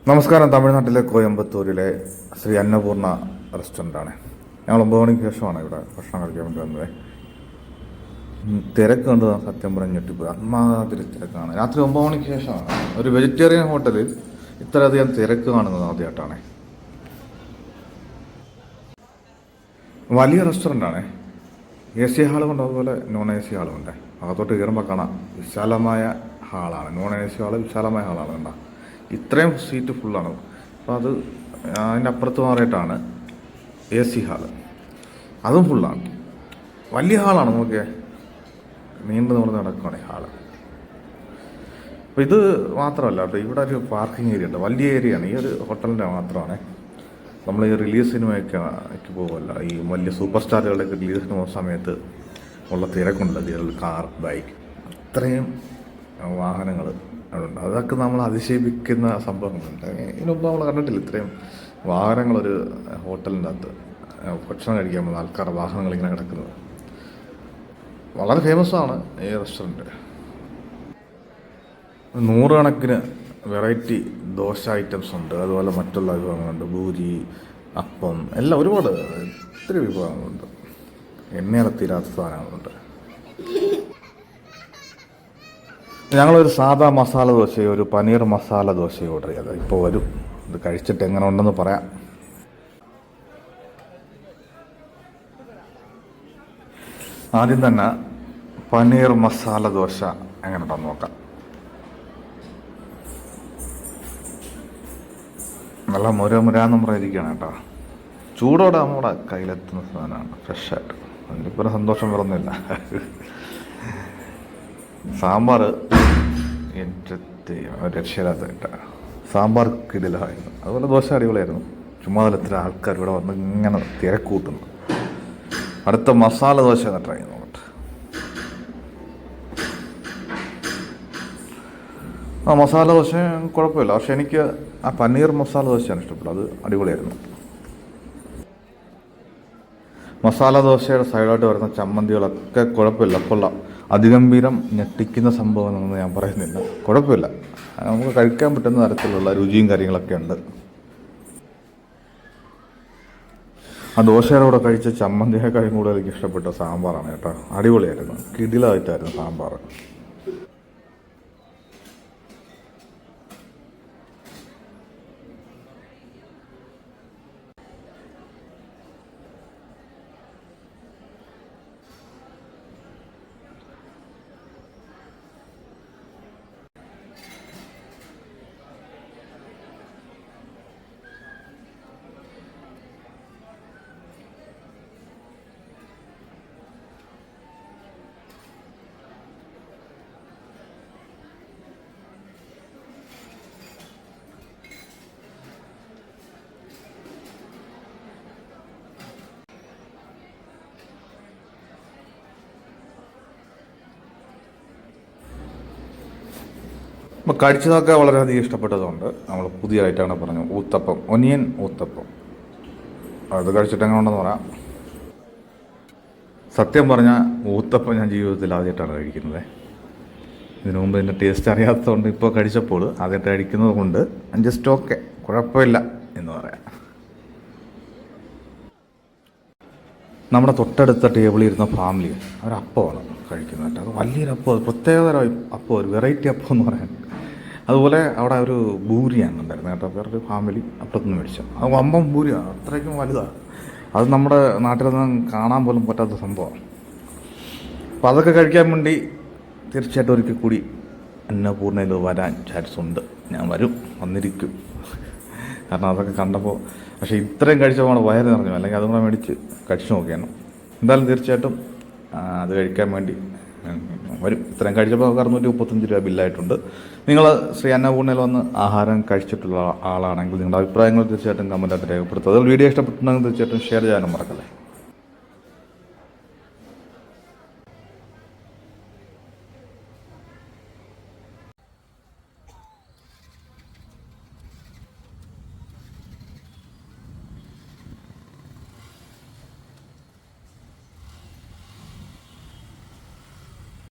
നമസ്കാരം. തമിഴ്നാട്ടിലെ കോയമ്പത്തൂരിലെ ശ്രീ അന്നപൂർണ റെസ്റ്റോറൻ്റാണ്. ഞങ്ങൾ 9 മണിക്ക് ശേഷമാണ് ഇവിടെ ഭക്ഷണം കഴിക്കാൻ വേണ്ടി വന്നത്. തിരക്ക് കണ്ട് സത്യം പറഞ്ഞ് ഞെട്ടിപ്പോയി. അമ്മാതിരി തിരക്കാണ്. രാത്രി 9 മണിക്ക് ശേഷമാണ് ഒരു വെജിറ്റേറിയൻ ഹോട്ടലിൽ ഇത്രയധികം തിരക്ക് കാണുന്നത് ആദ്യമായിട്ടാണ്. വലിയ റെസ്റ്റോറൻ്റാണ്. AC ഹാളുമുണ്ട്, അതുപോലെ നോൺ AC ഹാളുമുണ്ട്. അകത്തോട്ട് കയറുമ്പോൾ കാണാം വിശാലമായ ഹാളാണ്. നോൺ AC ഹാള് വിശാലമായ ഹാളാണ്. കണ്ട ഇത്രയും സീറ്റ് ഫുള്ളാണ്. അപ്പോൾ അതിൻ്റെ അപ്പുറത്ത് മാറിയിട്ടാണ് AC ഹാള്, അതും ഫുള്ളാണ്. വലിയ ഹാളാണ്. നോക്കിയേ, നീണ്ടു നിവർന്ന് നടക്കുകയാണ് ഈ ഹാള്. അപ്പോൾ ഇത് മാത്രമല്ല കേട്ടോ, ഇവിടെ ഒരു പാർക്കിംഗ് ഏരിയ ഉണ്ട്, വലിയ ഏരിയയാണ്. ഈ ഒരു ഹോട്ടലിൻ്റെ മാത്രമാണ്. നമ്മൾ ഈ റിലീസ് സിനിമയ്ക്ക് പോകുമല്ല, ഈ വലിയ സൂപ്പർ സ്റ്റാറുകളുടെയൊക്കെ റിലീസിന് പോകുന്ന സമയത്ത് ഉള്ള തിരക്കുണ്ട്. കാർ, ബൈക്ക്, അത്രയും വാഹനങ്ങൾ ഉണ്ട്. അതൊക്കെ നമ്മൾ അതിശയിപ്പിക്കുന്ന സംഭവങ്ങളുണ്ട്. ഇതിനൊന്നും നമ്മൾ കണ്ടിട്ടില്ല ഇത്രയും വാഹനങ്ങളൊരു ഹോട്ടലിൻ്റെ അകത്ത് ഭക്ഷണം കഴിക്കാൻ പോകുന്ന ആൾക്കാരുടെ വാഹനങ്ങൾ ഇങ്ങനെ കിടക്കുന്നത്. വളരെ ഫേമസാണ് ഈ റെസ്റ്റോറൻറ്റ്. 100 കണക്കിന് വെറൈറ്റി ദോശ ഐറ്റംസ് ഉണ്ട്, അതുപോലെ മറ്റുള്ള വിഭവങ്ങളുണ്ട്. പൂരി, അപ്പം, എല്ലാം ഒരുപാട് ഒത്തിരി വിഭവങ്ങളുണ്ട്. എണ്ണയിലെത്തിരാത്ത സാധനങ്ങളുണ്ട്. ഞങ്ങളൊരു സാദാ മസാല ദോശയോ ഒരു പനീർ മസാല ദോശയോ ഓർഡർ ചെയ്തത്. ഇപ്പോൾ വരും. ഇത് കഴിച്ചിട്ട് എങ്ങനെ ഉണ്ടെന്ന് പറയാം. ആദ്യം തന്നെ പനീർ മസാല ദോശ എങ്ങനെ ഉണ്ടെന്ന് നോക്കാം. നല്ല മുരാന്ന് പറഞ്ഞിരിക്കുകയാണ് കേട്ടോ. ചൂടോടെ നമ്മുടെ കയ്യിലെത്തുന്ന സാധനമാണ്, ഫ്രഷായിട്ട്. അതിനിപ്പോൾ സന്തോഷം വേറൊന്നുമില്ല. സാമ്പാർ എൻ്റെ രക്ഷയില്ലാത്ത കേട്ടോ. സാമ്പാർ കിടിലമായിരുന്നു, അതുപോലെ ദോശ അടിപൊളിയായിരുന്നു. ചുമ്മാ എത്ര ആൾക്കാർ ഇവിടെ വന്ന് ഇങ്ങനെ തിരക്കൂട്ടുന്നു. അടുത്ത മസാല ദോശ ഒന്ന് ട്രൈ ചെയ്ത് നോക്കട്ടെ. മസാല ദോശ കുഴപ്പമില്ല, പക്ഷെ എനിക്ക് ആ പനീർ മസാല ദോശയാണ് ഇഷ്ടപ്പെട്ടത്. അത് അടിപൊളിയായിരുന്നു. മസാല ദോശയുടെ സൈഡായിട്ട് വരുന്ന ചമ്മന്തികളൊക്കെ കുഴപ്പമില്ല, കൊള്ളാം. അതിഗംഭീരം ഞെട്ടിക്കുന്ന സംഭവം എന്നൊന്നും ഞാൻ പറയുന്നില്ല, കുഴപ്പമില്ല. നമുക്ക് കഴിക്കാൻ പറ്റുന്ന തരത്തിലുള്ള രുചിയും കാര്യങ്ങളൊക്കെ ഉണ്ട്. ആ ദോശയുടെ കൂടെ കഴിച്ച ചമ്മന്തിയേക്കാളും കൂടുതൽ എനിക്ക് ഇഷ്ടപ്പെട്ട സാമ്പാറാണ് കേട്ടോ. അടിപൊളിയായിരുന്നു, കിടിലമായിട്ടായിരുന്നു സാമ്പാർ. അപ്പോൾ കഴിച്ചതൊക്കെ വളരെയധികം ഇഷ്ടപ്പെട്ടതുകൊണ്ട് നമ്മൾ പുതിയതായിട്ടാണ് പറഞ്ഞു ഊത്തപ്പം, ഒനിയൻ ഊത്തപ്പം. അത് കഴിച്ചിട്ട് എങ്ങനെ ഉണ്ടെന്ന് പറയാം. സത്യം പറഞ്ഞാൽ ഊത്തപ്പം ഞാൻ ജീവിതത്തിൽ ആദ്യമായിട്ടാണ് കഴിക്കുന്നത്. ഇതിനു മുമ്പ് ഇതിൻ്റെ ടേസ്റ്റ് അറിയാത്തതുകൊണ്ട് ഇപ്പോൾ കഴിച്ചപ്പോൾ ആദ്യമായിട്ട് കഴിക്കുന്നത് കൊണ്ട് ജസ്റ്റ് ഓക്കെ, കുഴപ്പമില്ല എന്ന് പറയാം. നമ്മുടെ തൊട്ടടുത്ത ടേബിളിൽ ഇരുന്ന ഫാമിലി ഒരപ്പമാണ് കഴിക്കുന്നത്. അത് വലിയൊരു അപ്പം, പ്രത്യേകതരം അപ്പം, ഒരു വെറൈറ്റി അപ്പം എന്ന് പറയാൻ. അതുപോലെ അവിടെ ഒരു ബൂരിയാണ് ഉണ്ടായിരുന്നത് കേട്ടോ. വേറൊരു ഫാമിലി അപ്പുറത്തുനിന്ന് മേടിച്ചു. അത് വമ്പം ബൂരിയാണ്, അത്രയ്ക്കും വലുതാണ്. അത് നമ്മുടെ നാട്ടിലൊന്നും കാണാൻ പോലും പറ്റാത്ത സംഭവമാണ്. അപ്പോൾ അതൊക്കെ കഴിക്കാൻ വേണ്ടി തീർച്ചയായിട്ടും ഒരിക്കൽ കൂടി അന്നപൂർണ്ണയിൽ വരാൻ ചാൻസ് ഉണ്ട്. ഞാൻ വന്നിരിക്കും. കാരണം അതൊക്കെ കണ്ടപ്പോൾ, പക്ഷേ ഇത്രയും കഴിച്ചപ്പോൾ നമ്മുടെ വയറ് നിറഞ്ഞു. അല്ലെങ്കിൽ അതും കൂടെ മേടിച്ച് കഴിച്ചു നോക്കിയാണ്. എന്തായാലും തീർച്ചയായിട്ടും അത് കഴിക്കാൻ വേണ്ടി വരും. ഇത്രയും കഴിച്ചപ്പോൾ 635 രൂപ ബില്ലായിട്ടുണ്ട്. നിങ്ങൾ ശ്രീ അന്നപൂർണ്ണയിൽ വന്ന് ആഹാരം കഴിച്ചിട്ടുള്ള ആളാണെങ്കിൽ നിങ്ങളുടെ അഭിപ്രായങ്ങൾ തീർച്ചയായിട്ടും കമൻറ്റായിട്ട് രേഖപ്പെടുത്തുക. അതിൽ വീഡിയോ ഇഷ്ടപ്പെട്ടുണ്ടെങ്കിൽ തീർച്ചയായിട്ടും ഷെയർ ചെയ്യാനും മറക്കല്ലേ.